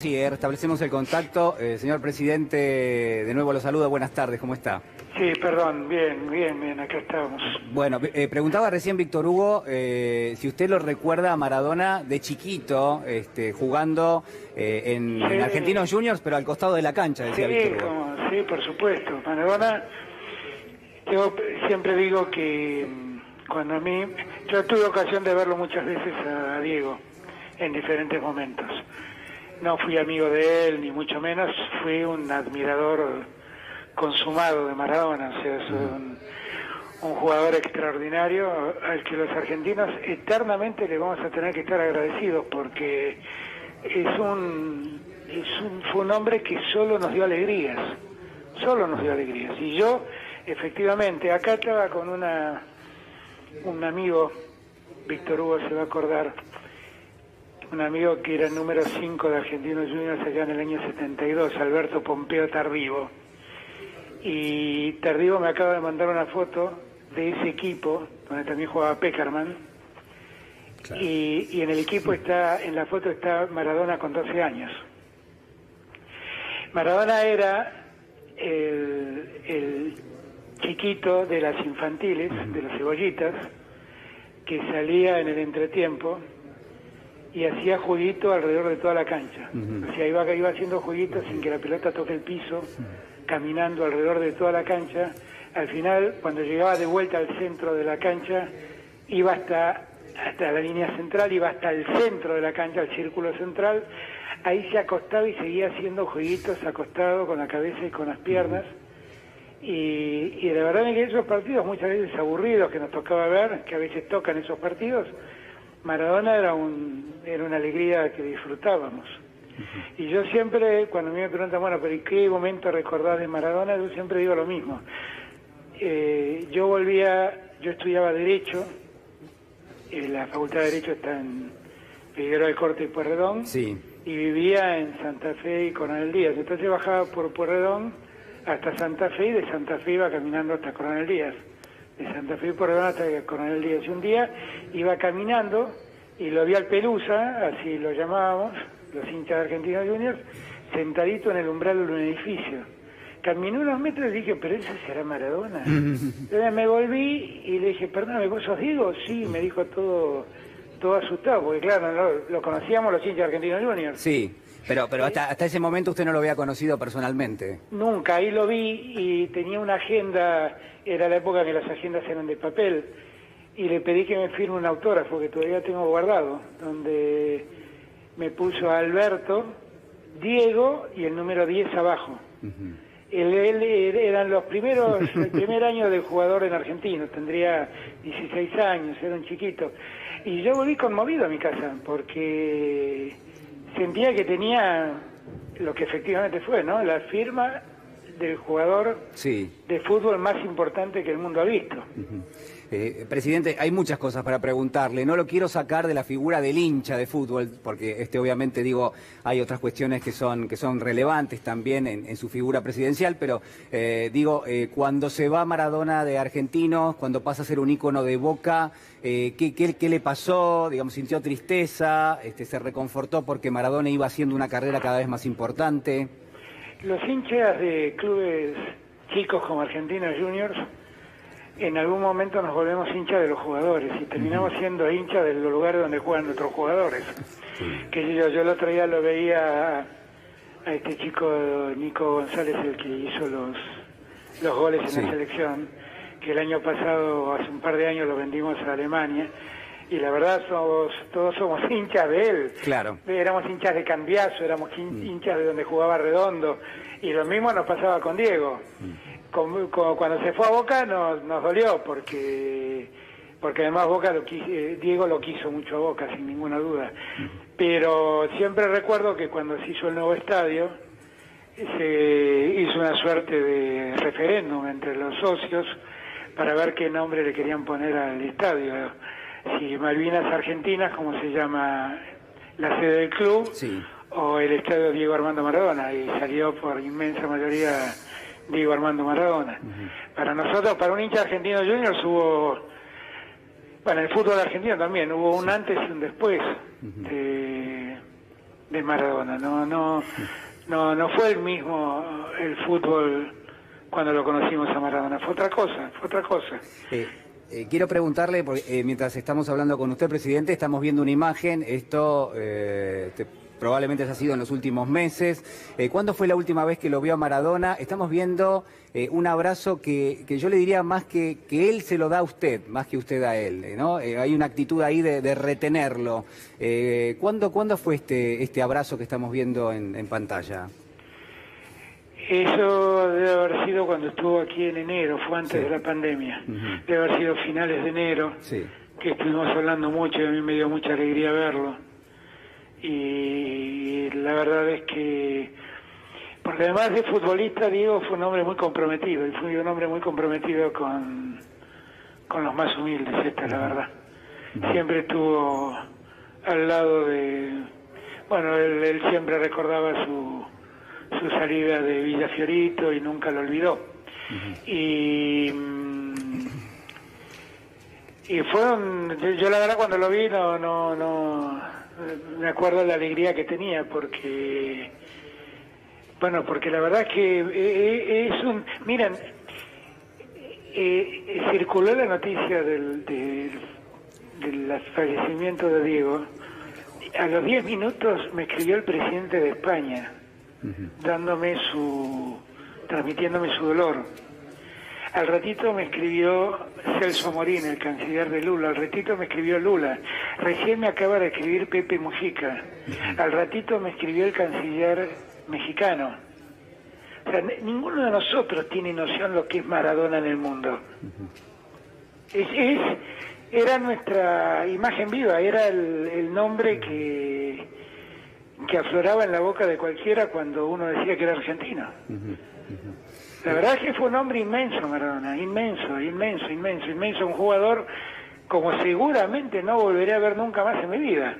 Sí, restablecemos el contacto. Señor presidente, de nuevo lo saludo. Buenas tardes, ¿cómo está? Sí, perdón, bien, acá estamos. Bueno, preguntaba recién Víctor Hugo si usted lo recuerda a Maradona de chiquito, jugando en Argentinos Juniors, pero al costado de la cancha, decía Víctor Hugo. Sí, por supuesto. Maradona, yo siempre digo que yo tuve ocasión de verlo muchas veces a Diego en diferentes momentos. No fui amigo de él, ni mucho menos, fui un admirador consumado de Maradona, o sea, es un jugador extraordinario al que los argentinos eternamente le vamos a tener que estar agradecidos, porque fue un hombre que solo nos dio alegrías, y yo, efectivamente, acá estaba con un amigo, Víctor Hugo se va a acordar, un amigo que era el número 5 de Argentinos Juniors allá en el año 72, Alberto Pompeo Tardivo. Y Tardivo me acaba de mandar una foto de ese equipo, donde también jugaba Peckerman. Claro. Y en el equipo en la foto está Maradona con 12 años. Maradona era el chiquito de las infantiles, de las cebollitas, que salía en el entretiempo y hacía jueguito alrededor de toda la cancha. O sea, iba haciendo jueguitos sin que la pelota toque el piso, caminando alrededor de toda la cancha. Al final, cuando llegaba de vuelta al centro de la cancha, iba hasta la línea central, iba hasta el centro de la cancha, el círculo central. Ahí se acostaba y seguía haciendo jueguitos acostado con la cabeza y con las piernas. Y la verdad es que esos partidos, muchas veces aburridos que nos tocaba ver, que a veces tocan esos partidos, Maradona era una alegría que disfrutábamos. Y yo siempre, cuando a mí me preguntan, bueno, pero ¿y qué momento recordás de Maradona? Yo siempre digo lo mismo. Yo estudiaba Derecho, la Facultad de Derecho está en Figueroa del Corte y Pueyrredón, sí. Y vivía en Santa Fe y Coronel Díaz. Entonces bajaba por Pueyrredón hasta Santa Fe, y de Santa Fe iba caminando hasta Coronel Díaz. De Santa Fe y Pueyrredón hasta Coronel Díaz. Y un día iba caminando y lo vi al Pelusa, así lo llamábamos, los hinchas de Argentinos Juniors, sentadito en el umbral de un edificio. Caminé unos metros y dije, pero ese será Maradona. Entonces me volví y le dije, perdóname, ¿vos sos Diego? Sí, me dijo todo asustado, porque claro, lo conocíamos los hinchas de Argentinos Juniors. Sí, pero hasta ese momento usted no lo había conocido personalmente. Nunca, ahí lo vi y tenía una agenda, era la época que las agendas eran de papel, y le pedí que me firme un autógrafo que todavía tengo guardado, donde me puso Alberto, Diego y el número 10 abajo. Él eran el primer año de jugador en Argentina, tendría 16 años, era un chiquito. Y yo volví conmovido a mi casa, porque sentía que tenía lo que efectivamente fue, ¿no? La firma del jugador de fútbol más importante que el mundo ha visto. Presidente, hay muchas cosas para preguntarle. No lo quiero sacar de la figura del hincha de fútbol, porque obviamente hay otras cuestiones que son relevantes también en su figura presidencial, pero cuando se va Maradona de Argentinos, cuando pasa a ser un ícono de Boca, ¿qué le pasó? Digamos, sintió tristeza, se reconfortó porque Maradona iba haciendo una carrera cada vez más importante. Los hinchas de clubes chicos como Argentinos Juniors, en algún momento nos volvemos hinchas de los jugadores y terminamos siendo hinchas de los lugares donde juegan nuestros jugadores. Que yo el otro día lo veía a este chico Nico González, el que hizo los goles en la selección, que el año pasado, hace un par de años, lo vendimos a Alemania, y la verdad todos somos hinchas de él. Claro. Éramos hinchas de Cambiaso, éramos hinchas de donde jugaba Redondo, y lo mismo nos pasaba con Diego. Cuando se fue a Boca nos dolió, porque además Diego lo quiso mucho a Boca, sin ninguna duda. Pero siempre recuerdo que cuando se hizo el nuevo estadio, se hizo una suerte de referéndum entre los socios para ver qué nombre le querían poner al estadio. Si Malvinas Argentinas, como se llama la sede del club, o el estadio Diego Armando Maradona, y salió por inmensa mayoría Diego Armando Maradona. Para nosotros, para un hincha argentino Juniors en el fútbol argentino también hubo un antes y un después de Maradona. No fue el mismo el fútbol cuando lo conocimos a Maradona. Fue otra cosa. Quiero preguntarle, porque, mientras estamos hablando con usted, presidente, estamos viendo una imagen, esto probablemente haya sido en los últimos meses. ¿Cuándo fue la última vez que lo vio a Maradona? Estamos viendo un abrazo que yo le diría más que él se lo da a usted, más que usted a él, ¿no? Hay una actitud ahí de retenerlo. ¿Cuándo fue este abrazo que estamos viendo en pantalla? Eso debe haber sido cuando estuvo aquí en enero, fue antes de la pandemia. Debe haber sido finales de enero, que estuvimos hablando mucho y a mí me dio mucha alegría verlo. Y la verdad es que, porque además de futbolista, Diego fue un hombre muy comprometido, y fue un hombre muy comprometido con los más humildes, esta es la verdad. Siempre estuvo al lado de, bueno, él siempre recordaba su salida de Villa Fiorito y nunca lo olvidó. Y yo la verdad cuando lo vi no me acuerdo de la alegría que tenía, porque la verdad es que miren, circuló la noticia del fallecimiento de Diego. A los 10 minutos me escribió el presidente de España, transmitiéndome su dolor. Al ratito me escribió Celso Amorín, el canciller de Lula. Al ratito me escribió Lula. Recién me acaba de escribir Pepe Mujica. Al ratito me escribió el canciller mexicano. O sea, ninguno de nosotros tiene noción lo que es Maradona en el mundo. Era nuestra imagen viva, era el nombre que afloraba en la boca de cualquiera cuando uno decía que era argentino. La verdad es que fue un hombre inmenso, Maradona, inmenso, un jugador como seguramente no volveré a ver nunca más en mi vida.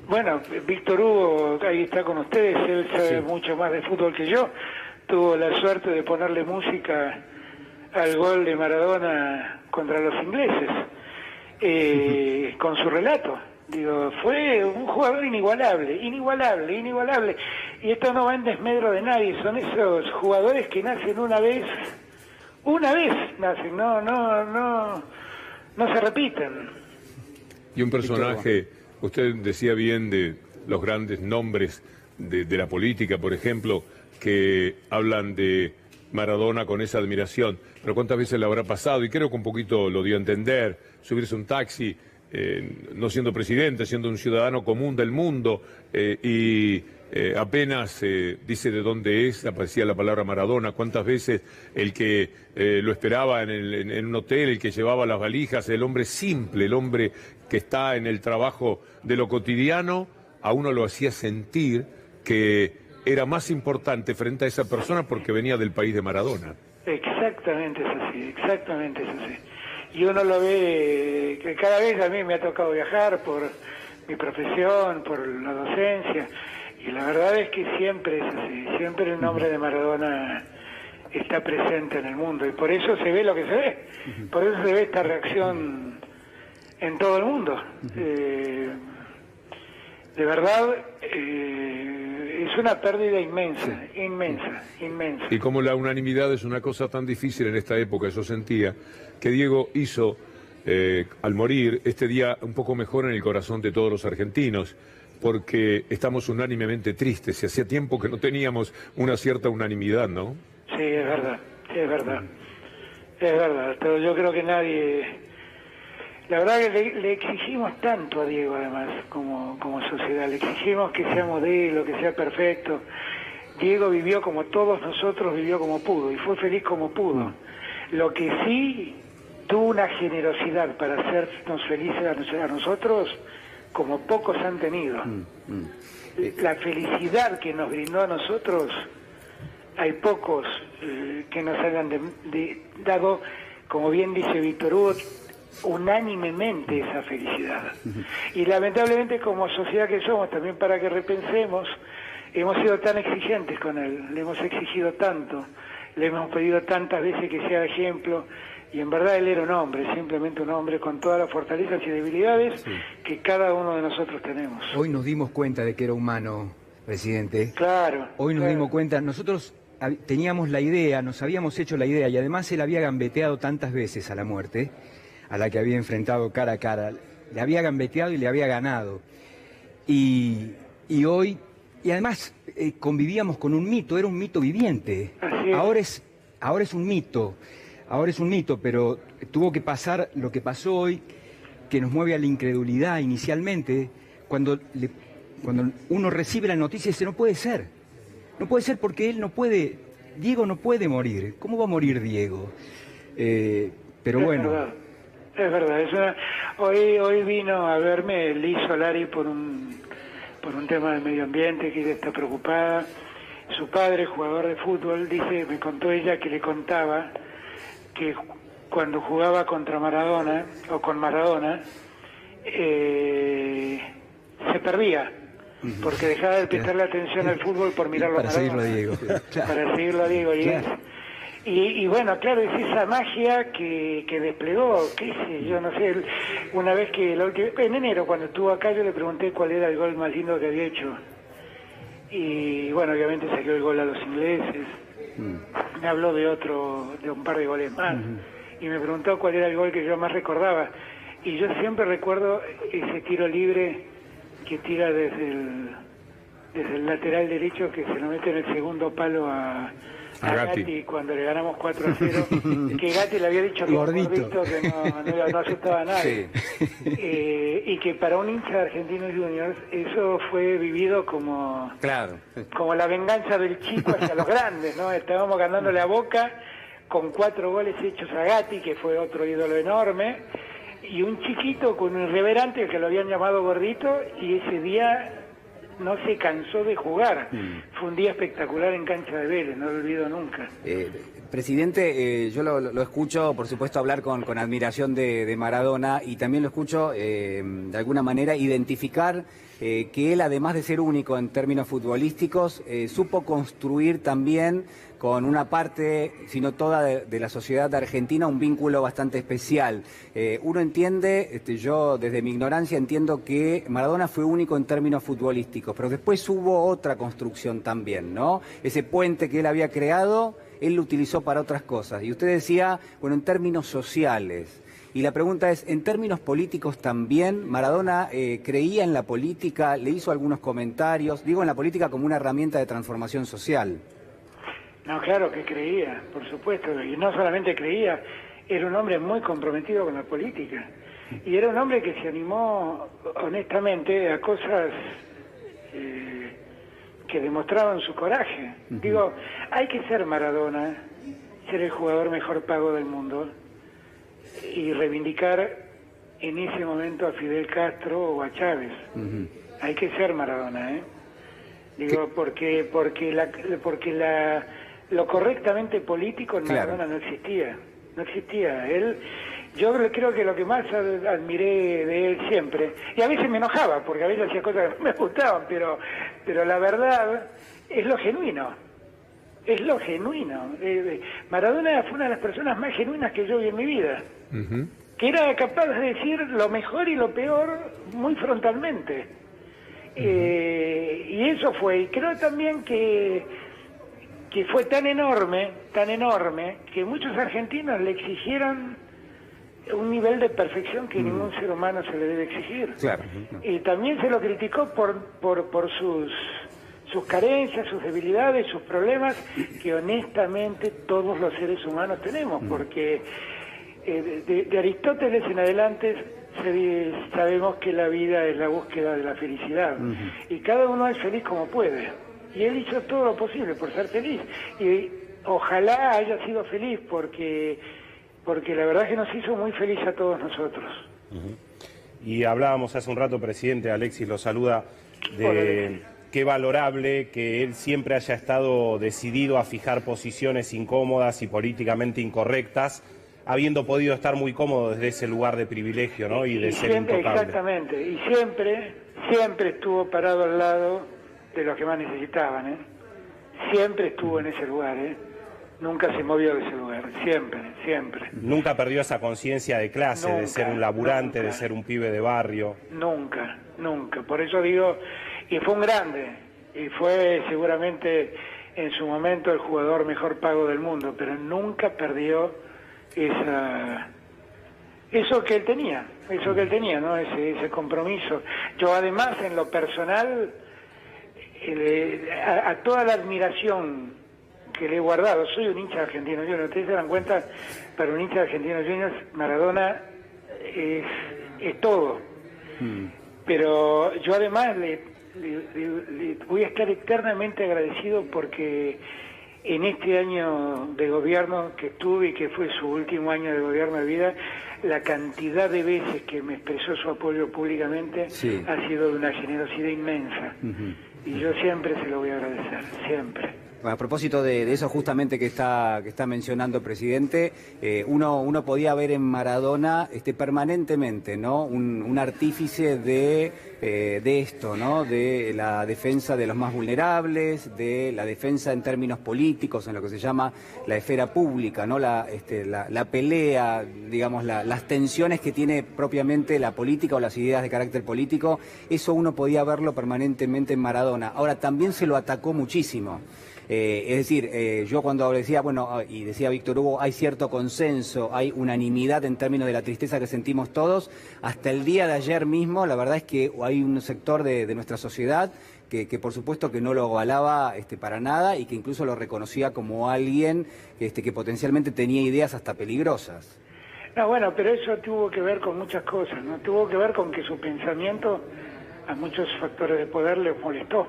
Bueno, Víctor Hugo, ahí está con ustedes, él sabe mucho más de fútbol que yo, tuvo la suerte de ponerle música al gol de Maradona contra los ingleses, con su relato. Digo, fue un jugador inigualable. Y esto no va en desmedro de nadie, son esos jugadores que nacen una vez nacen, no se repiten. Y un personaje, usted decía bien de los grandes nombres de la política, por ejemplo, que hablan de Maradona con esa admiración, pero ¿cuántas veces le habrá pasado? Y creo que un poquito lo dio a entender, subirse a un taxi, no siendo presidente, siendo un ciudadano común del mundo, apenas dice de dónde es, aparecía la palabra Maradona. ¿Cuántas veces el que lo esperaba en un hotel, el que llevaba las valijas, el hombre simple, el hombre que está en el trabajo de lo cotidiano, a uno lo hacía sentir que era más importante frente a esa persona porque venía del país de Maradona? Exactamente es así. Y uno lo ve, que cada vez a mí me ha tocado viajar por mi profesión, por la docencia, y la verdad es que siempre es así, siempre el nombre de Maradona está presente en el mundo, y por eso se ve lo que se ve, por eso se ve esta reacción en todo el mundo. De verdad, es una pérdida inmensa. Y como la unanimidad es una cosa tan difícil en esta época, yo sentía que Diego hizo, al morir, este día un poco mejor en el corazón de todos los argentinos, porque estamos unánimemente tristes, y hacía tiempo que no teníamos una cierta unanimidad, ¿no? Sí, es verdad. Pero yo creo que nadie... La verdad que le exigimos tanto a Diego, además, como sociedad. Le exigimos que sea modelo, que sea perfecto. Diego vivió como todos nosotros, vivió como pudo, y fue feliz como pudo. Lo que sí tuvo una generosidad para hacernos felices a nosotros, como pocos han tenido. La felicidad que nos brindó a nosotros, hay pocos que nos hayan dado, como bien dice Víctor Hugo, unánimemente esa felicidad. Y lamentablemente, como sociedad que somos, también para que repensemos, hemos sido tan exigentes con él, le hemos exigido tanto, le hemos pedido tantas veces que sea ejemplo, Y en verdad él era un hombre, simplemente un hombre con todas las fortalezas y debilidades que cada uno de nosotros tenemos. Hoy nos dimos cuenta de que era humano, presidente. Claro. Hoy nos dimos cuenta, nosotros teníamos la idea, nos habíamos hecho la idea, y además él había gambeteado tantas veces a la muerte, a la que había enfrentado cara a cara. Le había gambeteado y le había ganado. Y hoy, y además convivíamos con un mito, era un mito viviente. Ahora es un mito. Ahora es un mito, pero tuvo que pasar lo que pasó hoy, que nos mueve a la incredulidad inicialmente, cuando uno recibe la noticia y dice, no puede ser. No puede ser porque él no puede, Diego no puede morir. ¿Cómo va a morir Diego? Pero bueno. Es verdad. Hoy vino a verme Liz Solari por un tema del medio ambiente, que ella está preocupada. Su padre, jugador de fútbol, me contó ella que le contaba que cuando jugaba contra Maradona, o con Maradona, se perdía, porque dejaba de prestarle atención al fútbol por mirarlo a Maradona. Seguirlo a Diego. Para seguirlo a Diego. Y bueno, claro, es esa magia que desplegó, qué sé yo, no sé, una vez que en enero cuando estuvo acá yo le pregunté cuál era el gol más lindo que había hecho. Y bueno, obviamente salió el gol a los ingleses. Me habló de un par de goles más, y me preguntó cuál era el gol que yo más recordaba, y yo siempre recuerdo ese tiro libre que tira desde el lateral derecho, que se lo mete en el segundo palo a Gatti cuando le ganamos 4-0, que Gatti le había dicho que gordito, que no asustaba a nadie. Y que para un hincha de Argentinos Juniors eso fue vivido como la venganza del chico hacia los grandes, ¿no? Estábamos ganándole a Boca con 4 goles hechos a Gatti, que fue otro ídolo enorme, y un chiquito con un irreverente que lo habían llamado gordito, y ese día no se cansó de jugar. Fue un día espectacular en cancha de Vélez, no lo olvido nunca. Presidente, yo lo escucho, por supuesto, hablar con admiración de Maradona, y también lo escucho, de alguna manera, identificar que él, además de ser único en términos futbolísticos, supo construir también con una parte, si no toda, de la sociedad argentina, un vínculo bastante especial. Uno entiende, yo desde mi ignorancia entiendo que Maradona fue único en términos futbolísticos, pero después hubo otra construcción también, ¿no? Ese puente que él había creado, él lo utilizó para otras cosas. Y usted decía, bueno, en términos sociales. Y la pregunta es, ¿en términos políticos también Maradona creía en la política, le hizo algunos comentarios, digo en la política como una herramienta de transformación social? No, claro que creía, por supuesto, y no solamente creía, era un hombre muy comprometido con la política, y era un hombre que se animó honestamente a cosas que demostraban su coraje. Digo, hay que ser Maradona, ser el jugador mejor pago del mundo, y reivindicar en ese momento a Fidel Castro o a Chávez. Hay que ser Maradona, ¿eh? Digo, porque lo correctamente político en Maradona no existía. Yo creo que lo que más admiré de él siempre, y a veces me enojaba, porque a veces hacía cosas que no me gustaban, pero la verdad es lo genuino. Es lo genuino. Maradona fue una de las personas más genuinas que yo vi en mi vida. Que era capaz de decir lo mejor y lo peor muy frontalmente. Y eso fue. Y creo también que fue tan enorme, que muchos argentinos le exigieron un nivel de perfección que ningún ser humano se le debe exigir. Y también se lo criticó por sus carencias, sus debilidades, sus problemas, que honestamente todos los seres humanos tenemos, porque de Aristóteles en adelante sabemos que la vida es la búsqueda de la felicidad, y cada uno es feliz como puede, y él hizo todo lo posible por ser feliz, y ojalá haya sido feliz, porque la verdad es que nos hizo muy feliz a todos nosotros. Y hablábamos hace un rato, presidente, Alexis lo saluda, de qué valorable que él siempre haya estado decidido a fijar posiciones incómodas y políticamente incorrectas, habiendo podido estar muy cómodo desde ese lugar de privilegio, ¿no? Y de ser intocable. Exactamente, y siempre estuvo parado al lado de los que más necesitaban, ¿eh? Siempre estuvo en ese lugar, ¿eh? nunca se movió de ese lugar, siempre, siempre. Nunca perdió esa conciencia de clase, de ser un laburante, de ser un pibe de barrio. Nunca, nunca. Por eso digo, y fue un grande, y fue seguramente en su momento el jugador mejor pago del mundo, pero nunca perdió eso que él tenía, ¿no? Ese compromiso. Yo además, en lo personal, a toda la admiración que le he guardado, soy un hincha de Argentinos Juniors, ustedes se dan cuenta, para un hincha de Argentinos Juniors, Maradona es todo. Pero yo además le voy a estar eternamente agradecido porque en este año de gobierno que tuve y que fue su último año de gobierno de vida, la cantidad de veces que me expresó su apoyo públicamente ha sido de una generosidad inmensa. Y yo siempre se lo voy a agradecer, siempre. A propósito de eso justamente que está mencionando, presidente, uno podía ver en Maradona permanentemente, ¿no? Un artífice de esto, ¿no? De la defensa de los más vulnerables, de la defensa en términos políticos, en lo que se llama la esfera pública, ¿no? La pelea, digamos, las tensiones que tiene propiamente la política o las ideas de carácter político, eso uno podía verlo permanentemente en Maradona. Ahora, también se lo atacó muchísimo. Es decir, yo cuando decía, y decía Víctor Hugo, hay cierto consenso, hay unanimidad en términos de la tristeza que sentimos todos, hasta el día de ayer mismo, la verdad es que hay un sector de nuestra sociedad que por supuesto que no lo avalaba para nada y que incluso lo reconocía como alguien que potencialmente tenía ideas hasta peligrosas. No, bueno, pero eso tuvo que ver con muchas cosas, ¿no? Tuvo que ver con que su pensamiento a muchos factores de poder les molestó.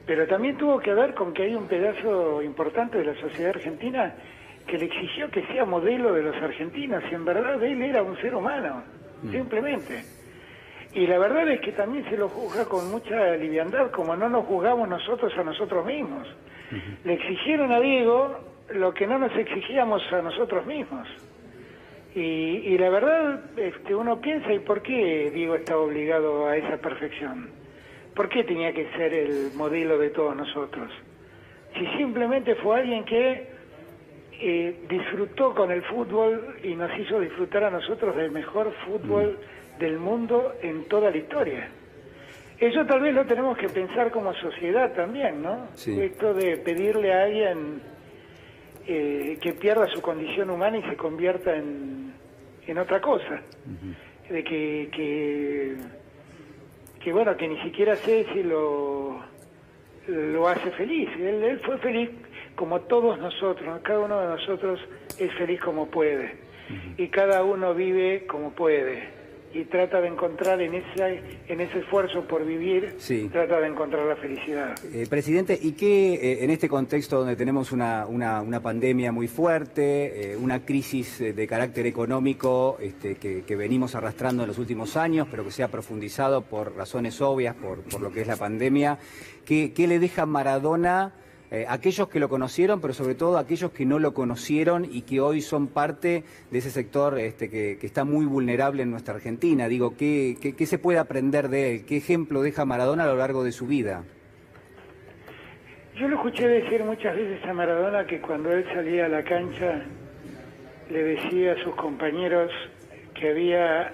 Pero también tuvo que ver con que hay un pedazo importante de la sociedad argentina que le exigió que sea modelo de los argentinos, y en verdad él era un ser humano, simplemente. Y la verdad es que también se lo juzga con mucha liviandad, como no nos juzgamos nosotros a nosotros mismos. Le exigieron a Diego lo que no nos exigíamos a nosotros mismos. Y la verdad, uno piensa, ¿y por qué Diego está obligado a esa perfección? ¿Por qué tenía que ser el modelo de todos nosotros? Si simplemente fue alguien que disfrutó con el fútbol y nos hizo disfrutar a nosotros del mejor fútbol del mundo en toda la historia. Eso tal vez lo tenemos que pensar como sociedad también, ¿no? Sí. Esto de pedirle a alguien que pierda su condición humana y se convierta en otra cosa. De que ni siquiera sé si lo hace feliz. Él fue feliz como todos nosotros, ¿no? Cada uno de nosotros es feliz como puede. Y cada uno vive como puede. Y trata de encontrar en ese esfuerzo por vivir, trata de encontrar la felicidad. Presidente, ¿y qué en este contexto donde tenemos una pandemia muy fuerte, una crisis de carácter económico que venimos arrastrando en los últimos años, pero que se ha profundizado por razones obvias, por lo que es la pandemia, ¿qué le deja Maradona aquellos que lo conocieron, pero sobre todo aquellos que no lo conocieron y que hoy son parte de ese sector que está muy vulnerable en nuestra Argentina? Digo, ¿qué se puede aprender de él? ¿Qué ejemplo deja Maradona a lo largo de su vida? Yo lo escuché decir muchas veces a Maradona que cuando él salía a la cancha le decía a sus compañeros que había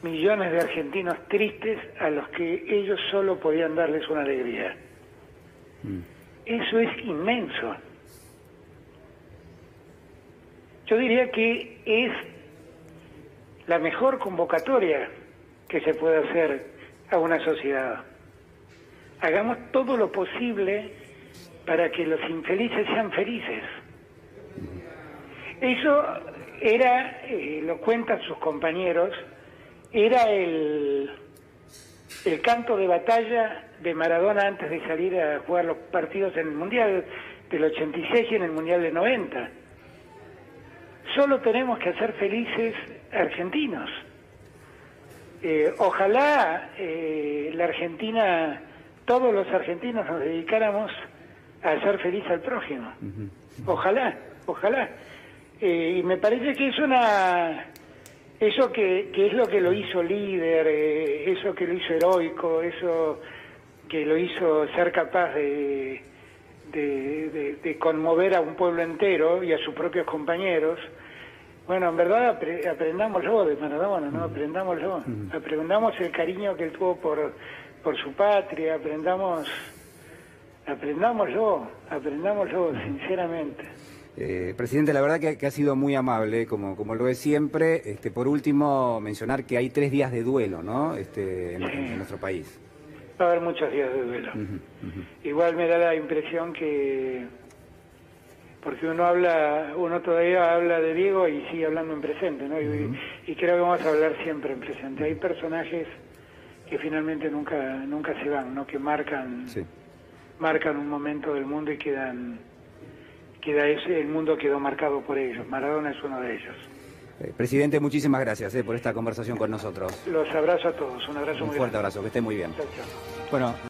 millones de argentinos tristes a los que ellos solo podían darles una alegría. Eso es inmenso. Yo diría que es la mejor convocatoria que se puede hacer a una sociedad. Hagamos todo lo posible para que los infelices sean felices. Eso era, lo cuentan sus compañeros, era el canto de batalla de Maradona antes de salir a jugar los partidos en el Mundial del 86 y en el Mundial del 90. Solo tenemos que hacer felices argentinos. Ojalá la Argentina, todos los argentinos nos dedicáramos a hacer feliz al prójimo. Ojalá. Y me parece que es eso que es lo que lo hizo líder, eso que lo hizo heroico, eso que lo hizo ser capaz de de conmover a un pueblo entero y a sus propios compañeros. Bueno, en verdad aprendámoslo de Maradona, ¿no? Aprendámoslo. Aprendamos el cariño que él tuvo por su patria, aprendámoslo, sinceramente. Presidente, la verdad que ha sido muy amable, como lo es siempre. Por último, mencionar que hay 3 días de duelo, ¿no? En nuestro país. Va a haber muchos días de duelo. Igual me da la impresión que, porque uno todavía habla de Diego y sigue hablando en presente, ¿no? Y creo que vamos a hablar siempre en presente. Hay personajes que finalmente nunca se van, ¿no? Que marcan un momento del mundo y el mundo quedó marcado por ellos. Maradona es uno de ellos. Presidente, muchísimas gracias por esta conversación con nosotros. Los abrazo a todos, un abrazo muy grande. Un fuerte abrazo, que esté muy bien. Chao, chao. Bueno.